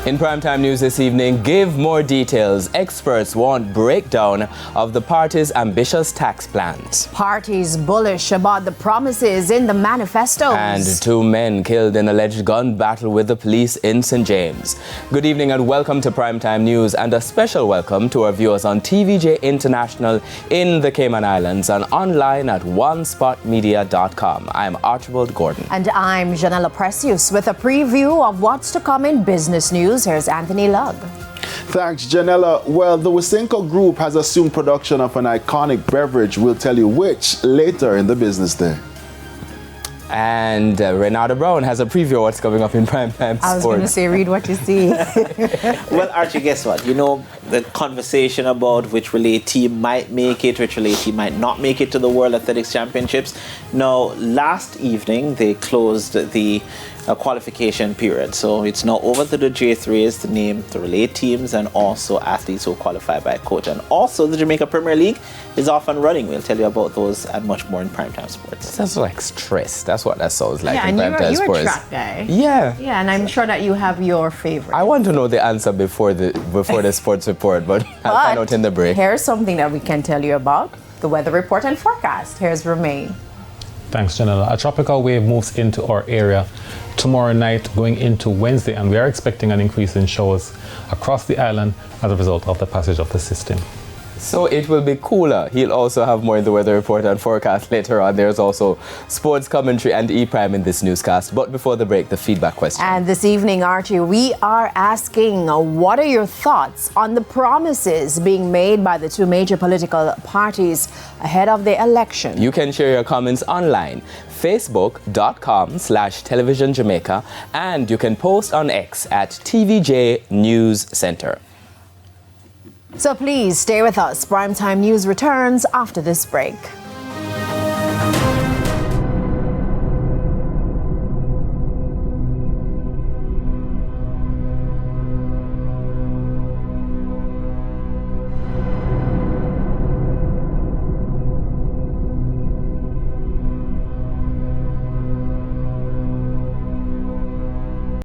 In primetime news this evening, give more details. Experts want breakdown of the party's ambitious tax plans. Parties bullish about the promises in the manifestos. And 2 men killed in alleged gun battle with the police in St. James. Good evening and welcome to primetime news, and a special welcome to our viewers on TVJ International in the Cayman Islands and online at onespotmedia.com. I'm Archibald Gordon. And I'm Janella Precious with a preview of what's to come in business news. Here's Anthony Lugg. Thanks, Janella. Well, the Wysinco Group has assumed production of an iconic beverage. We'll tell you which later in the business day. And Renata Brown has a preview of what's coming up in primetime sports. I was going to say, read what you see. Well, Archie, guess what? You know, the conversation about which relay team might make it, which relay team might not make it to the World Athletics Championships. Now, last evening, they closed the qualification period. So it's now over to the J3s to name the relay teams and also athletes who qualify by coach. And also the Jamaica Premier League is off and running. We'll tell you about those and much more in primetime sports. Sounds like stress. That's what that sounds like Yeah, in and primetime you're sports. a track guy. Yeah. Yeah, and I'm sure that you have your favorite. I want to know the answer before the sports report, but I'll find out in the break. Here's something that we can tell you about, the weather report and forecast. Here's Romain. Thanks, Janella. A tropical wave moves into our area tomorrow night going into Wednesday, and we are expecting an increase in showers across the island as a result of the passage of the system. So it will be cooler. He'll also have more in the weather report and forecast later on. There's also sports commentary and E-Prime in this newscast. But before the break, the feedback question. And this evening, Archie, we are asking, what are your thoughts on the promises being made by the 2 major political parties ahead of the election? You can share your comments online, facebook.com/televisionjamaica, and you can post on X at TVJ News Center. So please stay with us. Primetime News returns after this break.